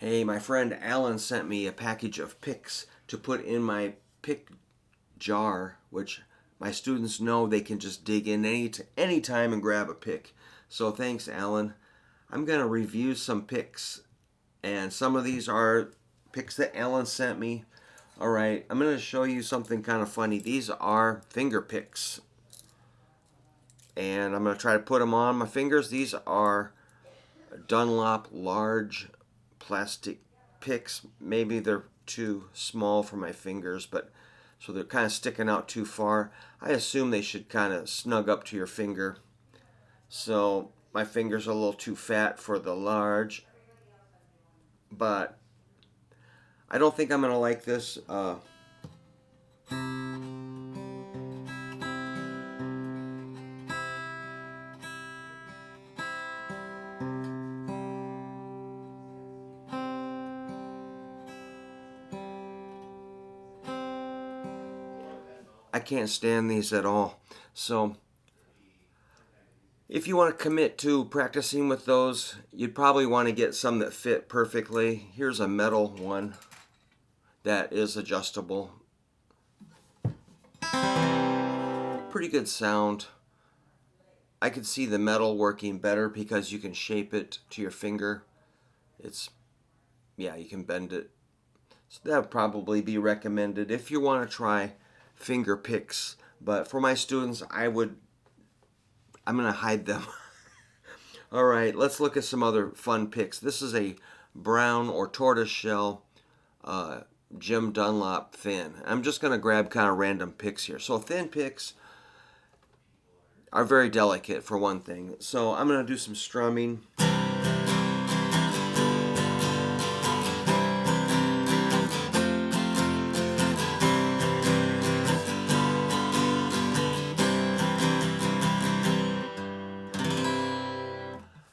Hey, my friend Alan sent me a package of picks to put in my pick jar, which my students know they can just dig in any time and grab a pick. So thanks, Alan. I'm going to review some picks, and some of these are picks that Alan sent me. All right, I'm going to show you something kind of funny. These are finger picks, and I'm going to try to put them on my fingers. These are Dunlop large plastic picks. Maybe they're too small for my fingers, but so they're kind of sticking out too far. I assume they should kind of snug up to your finger. So my fingers are a little too fat for the large, but I don't think I'm going to like this. I can't stand these at all. So if you want to commit to practicing with those, you'd probably want to get some that fit perfectly. Here's a metal one that is adjustable. Pretty good sound. I could see the metal working better because you can shape it to your finger. Yeah, you can bend it. So that would probably be recommended if you want to try finger picks. But for my students, I'm going to hide them. All right, let's look at some other fun picks. This is a brown or tortoise shell Jim Dunlop thin. I'm just going to grab kind of random picks here. So thin picks are very delicate for one thing. So I'm going to do some strumming.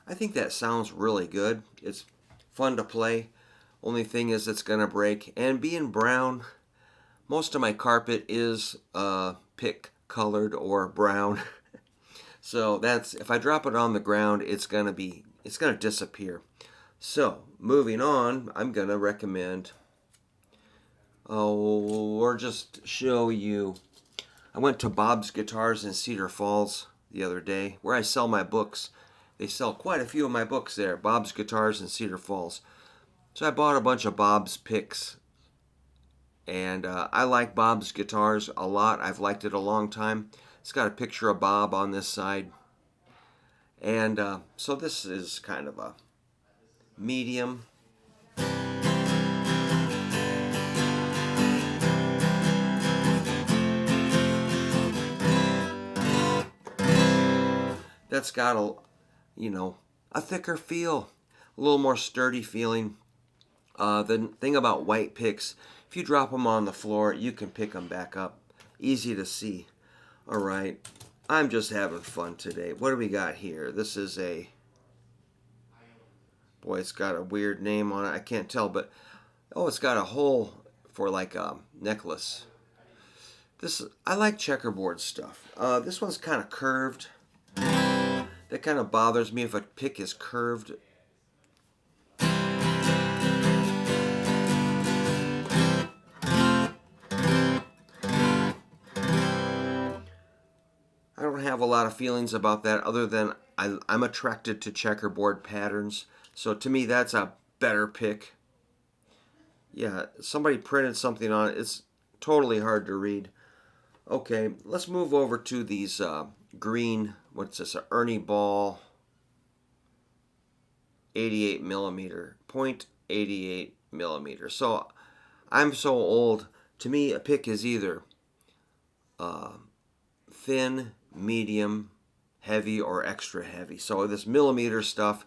I think that sounds really good. It's fun to play. Only thing is it's going to break. And being brown, most of my carpet is pick colored or brown. So that's, if I drop it on the ground, it's going to disappear. So moving on, I'm going to recommend, or just show you. I went to Bob's Guitars in Cedar Falls the other day, where I sell my books. They sell quite a few of my books there, Bob's Guitars in Cedar Falls. So I bought a bunch of Bob's picks, and I like Bob's Guitars a lot. I've liked it a long time. It's got a picture of Bob on this side. And so this is kind of a medium. That's got a thicker feel, a little more sturdy feeling. The thing about white picks, if you drop them on the floor, you can pick them back up. Easy to see. All right, I'm just having fun today. What do we got here? This is boy, it's got a weird name on it. I can't tell, but it's got a hole for like a necklace. I like checkerboard stuff. This one's kind of curved. That kind of bothers me if a pick is curved. I don't have a lot of feelings about that other than I'm attracted to checkerboard patterns. So to me, that's a better pick. Yeah, somebody printed something on it. It's totally hard to read. Okay, let's move over to these green, what's this, a Ernie Ball 88 millimeter, 0.88 millimeter. So I'm so old. To me, a pick is either thin, medium, heavy, or extra heavy. So this millimeter stuff,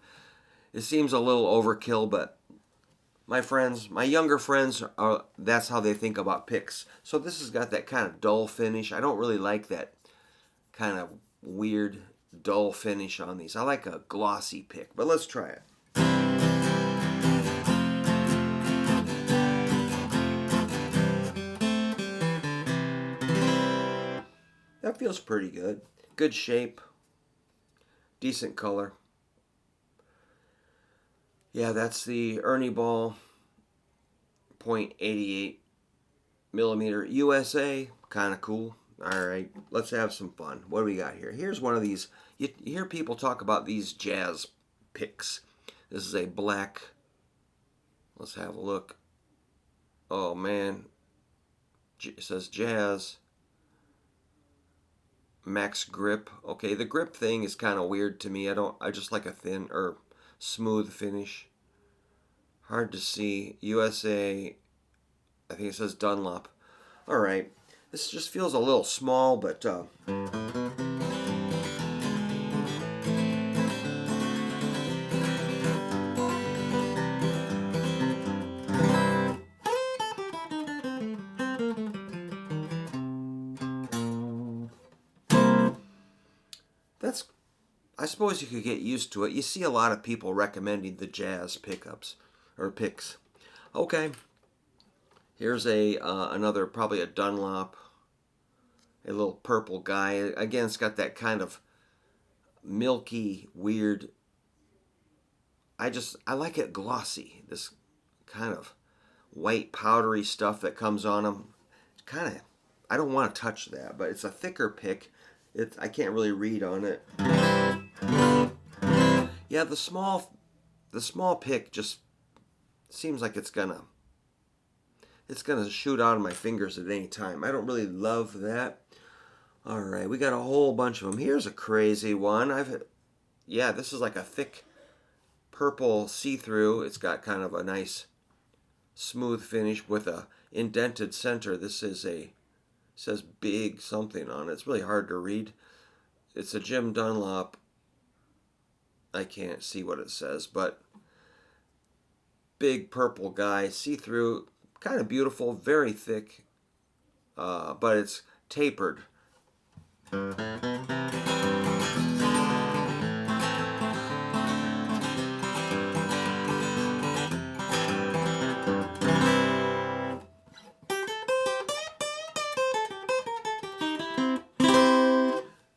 it seems a little overkill, but my younger friends, that's how they think about picks. So this has got that kind of dull finish. I don't really like that kind of weird, dull finish on these. I like a glossy pick, but let's try it. That feels pretty good. Good shape. Decent color. Yeah, that's the Ernie Ball .88 millimeter USA. Kind of cool. All right, let's have some fun. What do we got here? Here's one of these. You hear people talk about these jazz picks. This is a black. Let's have a look. Oh man, it says jazz. Max grip. Okay, the grip thing is kind of weird to me. I just like a thin or smooth finish. Hard to see. USA. I think it says Dunlop. All right. This just feels a little small, but that's. I suppose you could get used to it. You see a lot of people recommending the jazz pickups or picks. Okay. Here's a another probably a Dunlop, a little purple guy. Again, it's got that kind of milky, weird. I like it glossy. This kind of white powdery stuff that comes on them. Kind of, I don't want to touch that, but it's a thicker pick. I can't really read on it. Yeah, the small pick just seems like it's gonna shoot out of my fingers at any time. I don't really love that. All right, we got a whole bunch of them. Here's a crazy one. Yeah, this is like a thick purple see-through. It's got kind of a nice smooth finish with a indented center. This is says big something on it. It's really hard to read. It's a Jim Dunlop. I can't see what it says, but big purple guy, see-through, kind of beautiful, very thick, but it's tapered.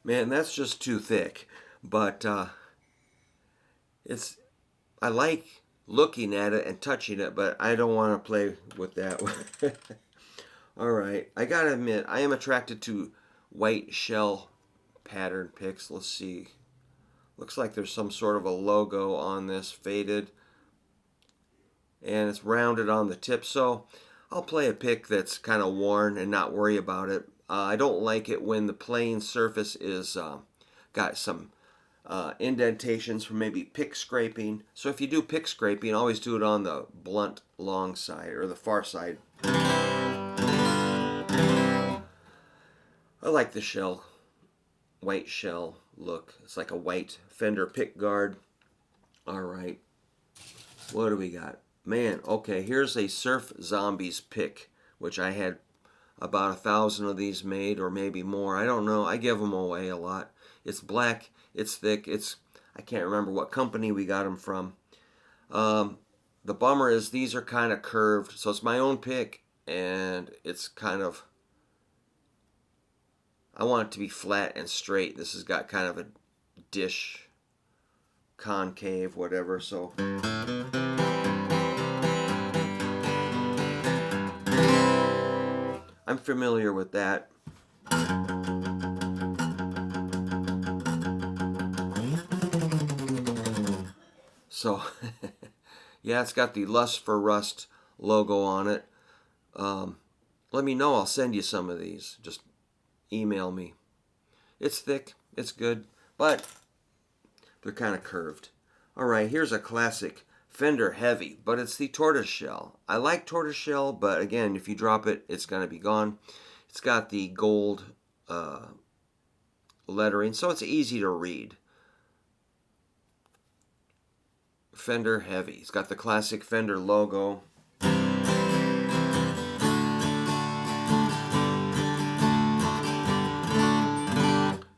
Man, that's just too thick, but I like looking at it and touching it, but I don't want to play with that one. All right, I gotta admit, I am attracted to white shell pattern picks. Let's see. Looks like there's some sort of a logo on this, faded, and it's rounded on the tip. So I'll play a pick that's kind of worn and not worry about it. I don't like it when the playing surface is got some indentations from maybe pick scraping. So if you do pick scraping, always do it on the blunt long side or the far side. I like the shell, white shell look. It's like a white Fender pick guard. All right, what do we got? Man, okay, here's a Surf Zombies pick, which I had about 1,000 of these made, or maybe more. I don't know. I give them away a lot. It's black. It's thick. I can't remember what company we got them from. The bummer is these are kind of curved, so it's my own pick, and it's kind of. I want it to be flat and straight. This has got kind of a dish, concave, whatever. So. I'm familiar with that. So, yeah, it's got the Lust for Rust logo on it. Let me know. I'll send you some of these. Just email me. It's thick. It's good. But they're kind of curved. All right, here's a classic Fender Heavy, but it's the tortoiseshell. I like tortoiseshell, but again, if you drop it, it's going to be gone. It's got the gold lettering, so it's easy to read. Fender Heavy. It's got the classic Fender logo.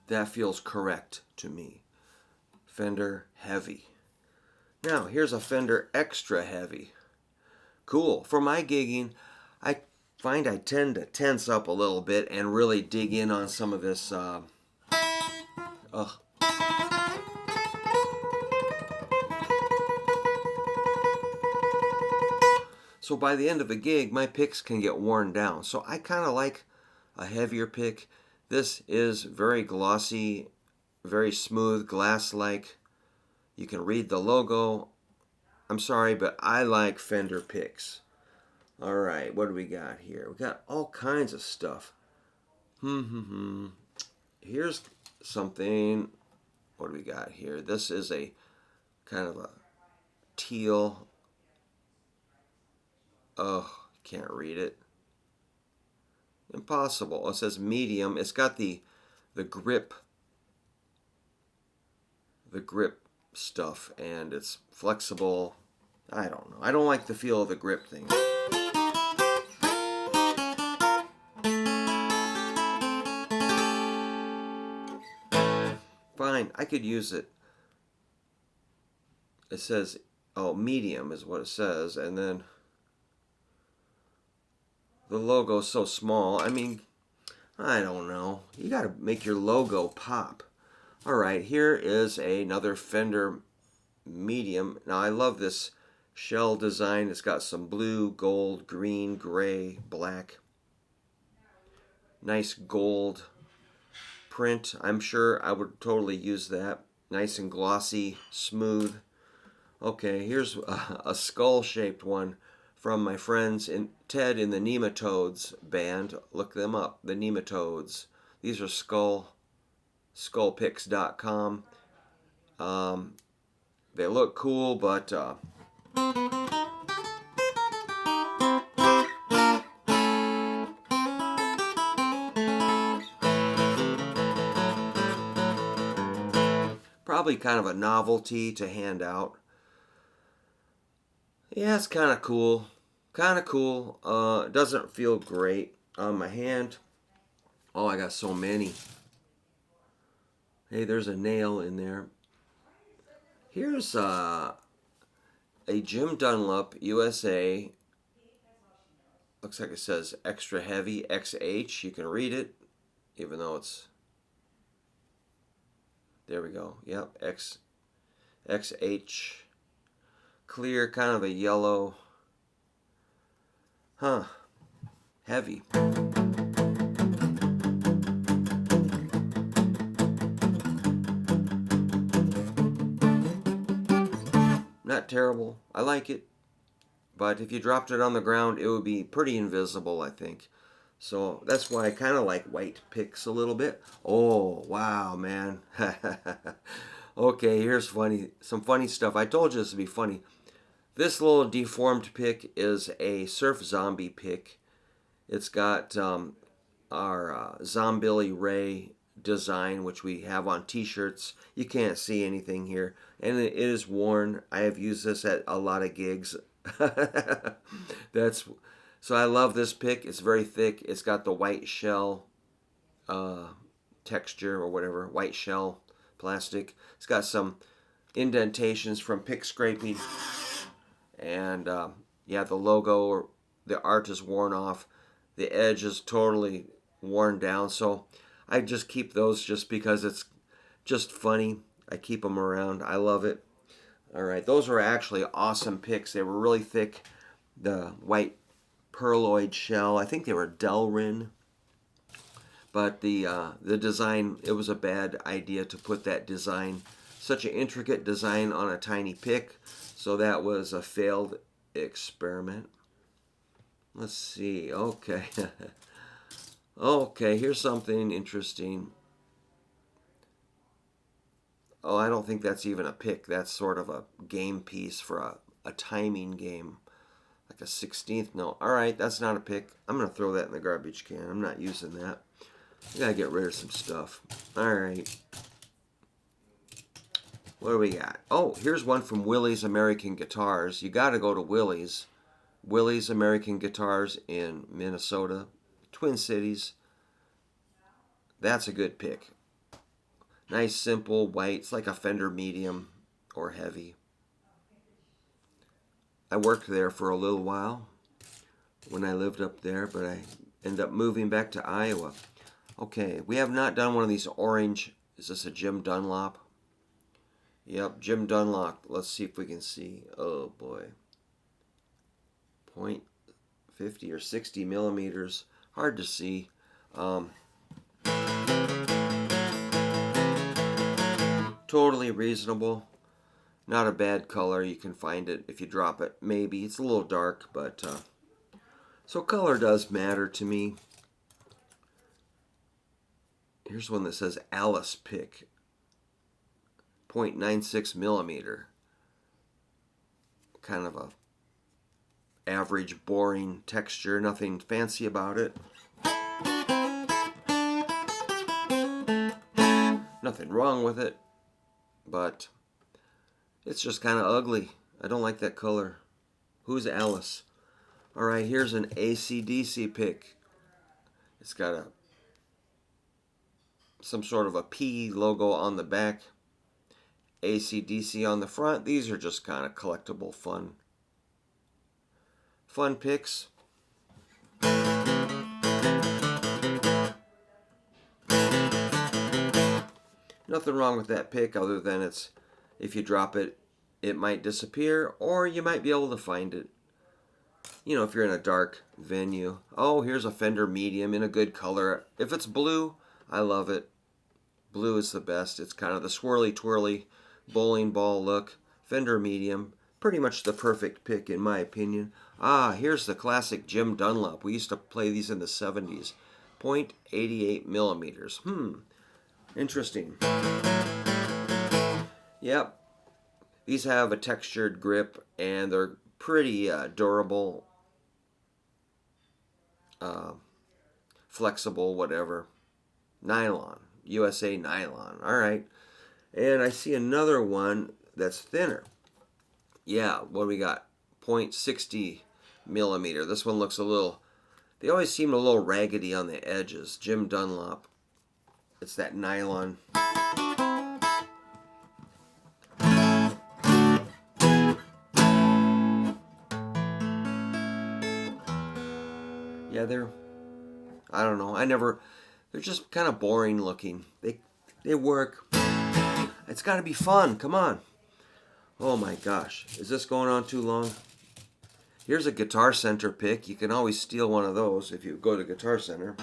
That feels correct to me. Fender Heavy. Now, here's a Fender Extra Heavy. Cool. For my gigging, I find I tend to tense up a little bit and really dig in on some of this. So by the end of the gig, my picks can get worn down. So I kind of like a heavier pick. This is very glossy, very smooth, glass-like. You can read the logo. I'm sorry, but I like Fender picks. All right, what do we got here? We got all kinds of stuff. Here's something. What do we got here? This is a kind of a teal. Oh, can't read it. Impossible. It says medium. It's got the grip stuff, and it's flexible. I don't know. I don't like the feel of the grip thing. Fine, I could use it. It says, oh, medium is what it says, and then the logo's so small. I mean, I don't know. You gotta make your logo pop. Alright, here is another Fender medium. Now, I love this shell design. It's got some blue, gold, green, gray, black. Nice gold print. I'm sure I would totally use that. Nice and glossy, smooth. Okay, here's a skull-shaped one from my friends Ted in the Nematodes band. Look them up, the Nematodes. These are skullpicks.com. They look cool, but probably kind of a novelty to hand out. Yeah, it's kind of cool. Kind of cool. It doesn't feel great on my hand. Oh, I got so many. Hey, there's a nail in there. Here's a Jim Dunlop USA. Looks like it says extra heavy XH. You can read it, even though it's... There we go. Yep, XH. Clear, kind of a yellow. Huh. Heavy. Not terrible. I like it. But if you dropped it on the ground, it would be pretty invisible, I think. So that's why I kind of like white picks a little bit. Oh, wow, man. Okay, here's some funny stuff. I told you this would be funny. This little deformed pick is a Surf Zombie pick. It's got our Zombilly Ray design, which we have on t-shirts. You can't see anything here, and it is worn. I have used this at a lot of gigs. So I love this pick. It's very thick. It's got the white shell texture or whatever, white shell plastic. It's got some indentations from pick scraping, and yeah, the logo or the art is worn off. The edge is totally worn down, so I just keep those just because it's just funny. I keep them around. I love it. All right, those were actually awesome picks. They were really thick. The white pearloid shell. I think they were Delrin. But the design, it was a bad idea to put that design, such an intricate design on a tiny pick. So that was a failed experiment. Let's see. Okay. Okay, here's something interesting. Oh, I don't think that's even a pick. That's sort of a game piece for a timing game. Like a 16th note. Alright, that's not a pick. I'm going to throw that in the garbage can. I'm not using that. I got to get rid of some stuff. Alright. What do we got? Oh, here's one from Willie's American Guitars. You got to go to Willie's. Willie's American Guitars in Minnesota. Twin Cities. That's a good pick. Nice, simple, white. It's like a Fender medium or heavy. I worked there for a little while when I lived up there, but I ended up moving back to Iowa. Okay, we have not done one of these orange. Is this a Jim Dunlop? Yep, Jim Dunlop. Let's see if we can see. Oh, boy. .50 or 60 millimeters. Hard to see. Totally reasonable. Not a bad color. You can find it if you drop it. Maybe. It's a little dark, but so color does matter to me. Here's one that says Alice pick. 0.96 millimeter. Kind of a average, boring texture. Nothing fancy about it. Nothing wrong with it, but it's just kind of ugly. I don't like that color. Who's Alice? Alright, here's an AC/DC pick. It's got some sort of a P logo on the back. AC/DC on the front. These are just kind of collectible fun picks. Nothing wrong with that pick other than it's, if you drop it, it might disappear, or you might be able to find it. You know, if you're in a dark venue. Oh, here's a Fender medium in a good color. If it's blue, I love it. Blue is the best. It's kind of the swirly twirly bowling ball look. Fender medium, pretty much the perfect pick in my opinion. Ah, here's the classic Jim Dunlop. We used to play these in the 70s. 0.88 millimeters. Interesting. Yep. These have a textured grip and they're pretty durable, flexible, whatever. Nylon. USA nylon. Alright. And I see another one that's thinner. Yeah, what do we got? 0.60 millimeter. This one looks a little, they always seem a little raggedy on the edges. Jim Dunlop. It's that nylon. Yeah, I don't know. They're just kind of boring looking. They work. It's got to be fun. Come on. Oh my gosh. Is this going on too long? Here's a Guitar Center pick. You can always steal one of those if you go to Guitar Center.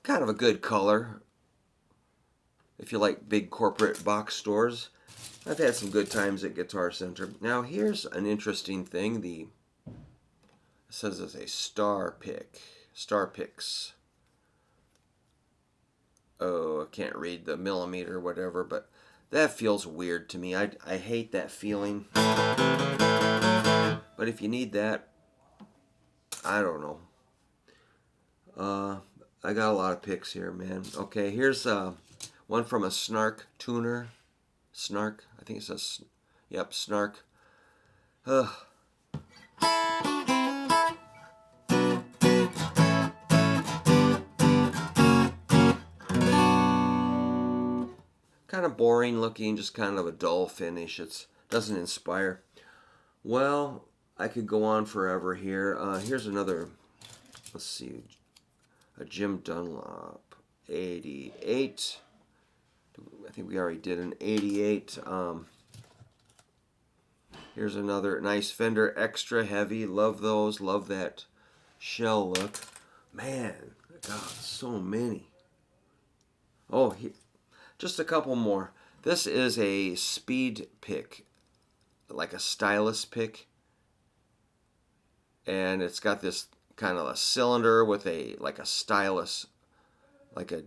Kind of a good color if you like big corporate box stores. I've had some good times at Guitar Center. Now here's an interesting thing. It says it's a Star Picks. Oh, I can't read the millimeter or whatever, but that feels weird to me. I hate that feeling. But if you need that, I don't know. I got a lot of picks here, man. Okay, here's one from a Snark tuner. Snark, I think it says, yep, Snark. Ugh. Kind of boring looking, just kind of a dull finish. It doesn't inspire. Well, I could go on forever here. Here's another, let's see, a Jim Dunlop 88. I think we already did an 88. Here's another nice Fender Extra Heavy. Love those. Love that shell look. Man, God, so many. Oh, just a couple more. This is a speed pick, like a stylus pick. And it's got this kind of a cylinder with like a stylus, like a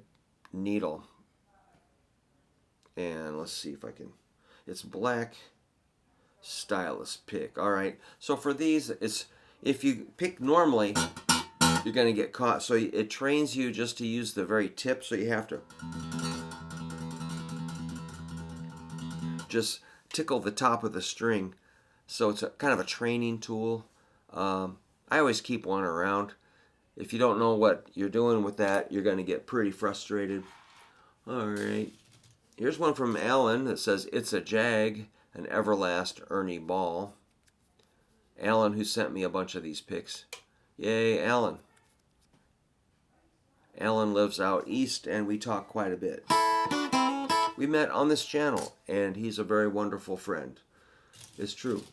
needle. And let's see if I can, it's black stylus pick. Alright, so for these, if you pick normally, you're going to get caught. So it trains you just to use the very tip, so you have to just tickle the top of the string. So it's kind of a training tool. I always keep one around. If you don't know what you're doing with that, you're going to get pretty frustrated. Alright. Here's one from Alan that says, it's a Jag, an Everlast Ernie Ball. Alan, who sent me a bunch of these picks. Yay, Alan. Alan lives out east, and we talk quite a bit. We met on this channel, and he's a very wonderful friend. It's true.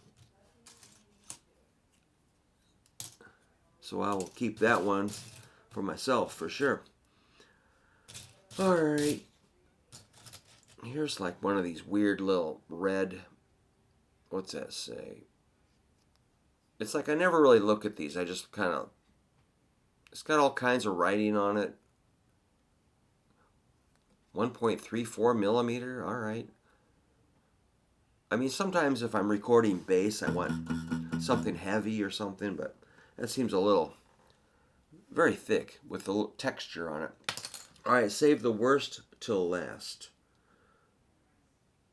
So I will keep that one for myself, for sure. Alright. Here's like one of these weird little red... What's that say? It's like I never really look at these. I just kind of... It's got all kinds of writing on it. 1.34 millimeter. Alright. I mean, sometimes if I'm recording bass, I want something heavy or something, but that seems a little very thick with the texture on it. Alright, save the worst till last.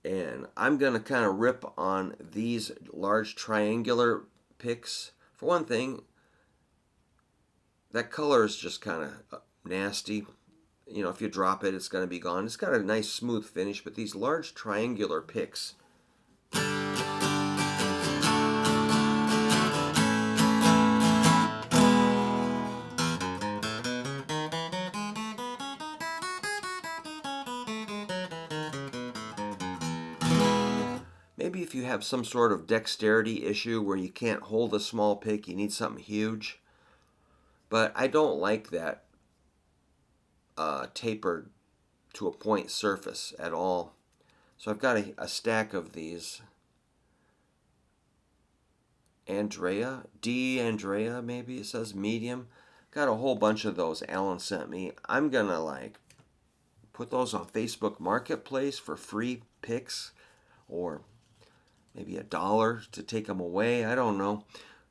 And I'm going to kind of rip on these large triangular picks. For one thing, that color is just kind of nasty. You know, if you drop it, it's going to be gone. It's got a nice smooth finish, but these large triangular picks... Maybe if you have some sort of dexterity issue where you can't hold a small pick, you need something huge. But I don't like that tapered to a point surface at all. So I've got a stack of these. Andrea maybe it says medium. Got a whole bunch of those Alan sent me. I'm gonna like put those on Facebook Marketplace for free picks, or maybe $1 to take them away. I don't know,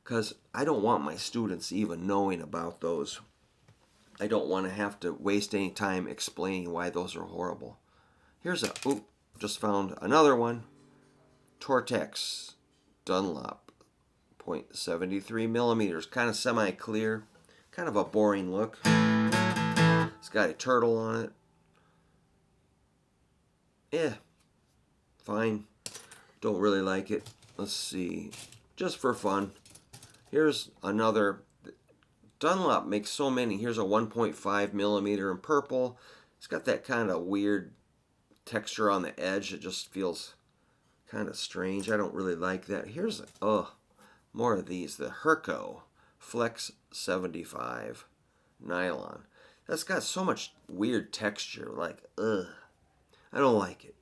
because I don't want my students even knowing about those. I don't want to have to waste any time explaining why those are horrible. Here's a, just found another one. Tortex Dunlop, 0.73 millimeters, kind of semi-clear, kind of a boring look. It's got a turtle on it. Yeah, fine. Don't really like it. Let's see. Just for fun. Here's another. Dunlop makes so many. Here's a 1.5 millimeter in purple. It's got that kind of weird texture on the edge. It just feels kind of strange. I don't really like that. Here's, more of these. The Herco Flex 75 nylon. That's got so much weird texture. Like, I don't like it.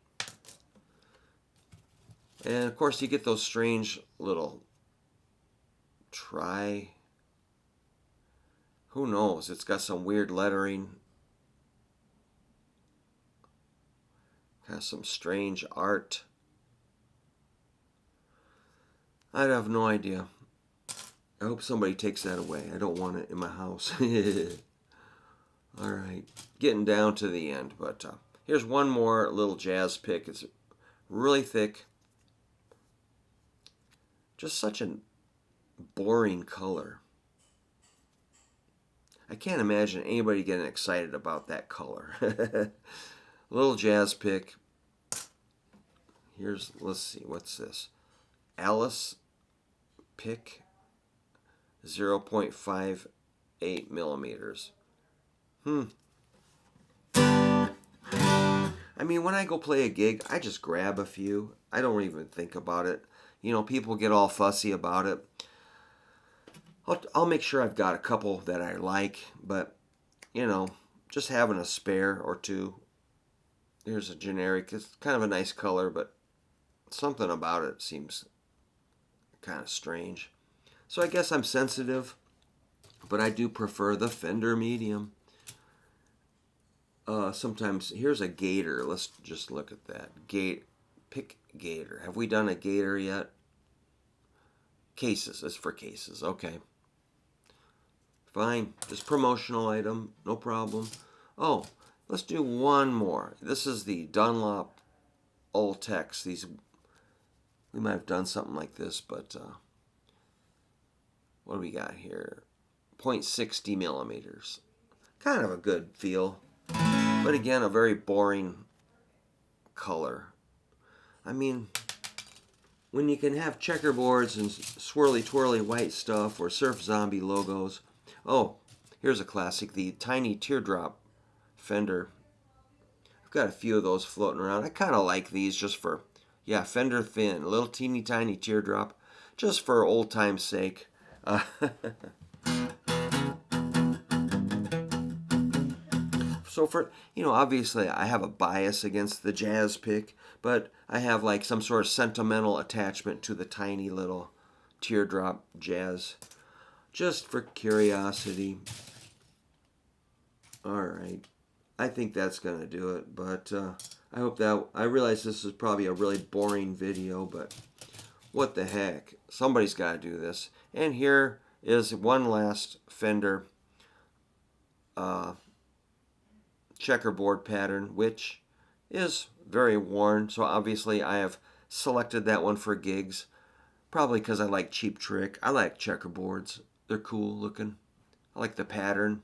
And of course you get those strange little who knows, it's got some weird lettering. Got some strange art. I have no idea. I hope somebody takes that away. I don't want it in my house. Alright, getting down to the end, but here's one more little jazz pick. It's really thick. Just such a boring color. I can't imagine anybody getting excited about that color. Little jazz pick. Here's, let's see, what's this? Alice pick, 0.58 millimeters. I mean, when I go play a gig, I just grab a few. I don't even think about it. You know, people get all fussy about it. I'll make sure I've got a couple that I like, but, you know, just having a spare or two. Here's a generic. It's kind of a nice color, but something about it seems kind of strange. So I guess I'm sensitive, but I do prefer the Fender medium. Sometimes, here's a Gator. Let's just look at that. Pick Gator. Have we done a Gator yet? Cases. It's for cases. Okay. Fine. Just promotional item. No problem. Oh, let's do one more. This is the Dunlop Ultex. These, we might have done something like this, but what do we got here? 0.60 millimeters. Kind of a good feel. But again, a very boring color. I mean, when you can have checkerboards and swirly twirly white stuff or Surf Zombie logos. Oh, here's a classic, the tiny teardrop Fender. I've got a few of those floating around. I kind of like these just for, yeah, Fender thin, a little teeny tiny teardrop, just for old time's sake. So for, obviously I have a bias against the jazz pick, but I have like some sort of sentimental attachment to the tiny little teardrop jazz, just for curiosity. All right. I think that's going to do it, but I realize this is probably a really boring video, but what the heck? Somebody's got to do this. And here is one last Fender checkerboard pattern, which is very worn, so obviously I have selected that one for gigs, probably because I like Cheap Trick. I like checkerboards. They're cool looking. I like the pattern.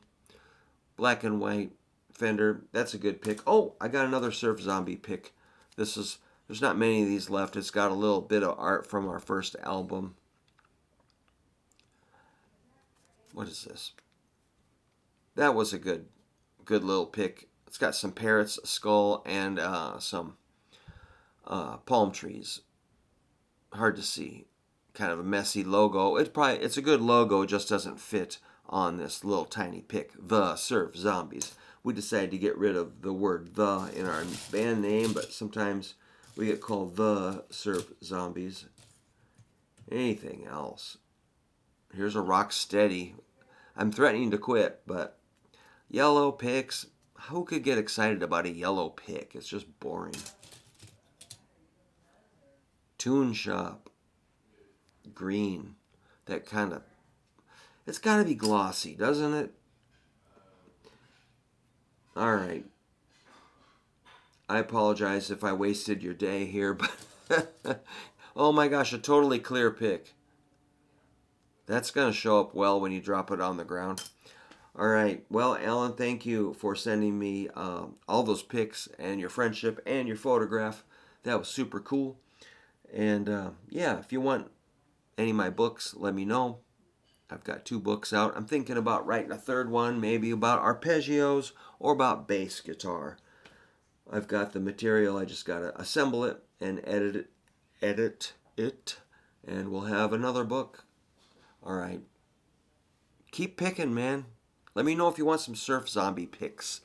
Black and white Fender, that's a good pick. Oh, I got another Surf Zombie pick. There's not many of these left. It's got a little bit of art from our first album. What is this? That was a good little pick. It's got some parrots, a skull, and some palm trees. Hard to see. Kind of a messy logo. It's a good logo. It just doesn't fit on this little tiny pick. The Surf Zombies. We decided to get rid of the word "the" in our band name, but sometimes we get called the Surf Zombies. Anything else? Here's a Rock Steady. I'm threatening to quit, but yellow picks. Who could get excited about a yellow pick? It's just boring. Tune Shop. Green. That kind of... It's got to be glossy, doesn't it? All right. I apologize if I wasted your day here, but... Oh my gosh, a totally clear pick. That's going to show up well when you drop it on the ground. All right. Well, Alan, thank you for sending me all those pics and your friendship and your photograph. That was super cool. And yeah, if you want any of my books, let me know. I've got 2 books out. I'm thinking about writing a third one, maybe about arpeggios or about bass guitar. I've got the material. I just got to assemble it and edit it, and we'll have another book. All right. Keep picking, man. Let me know if you want some Surf Zombie picks.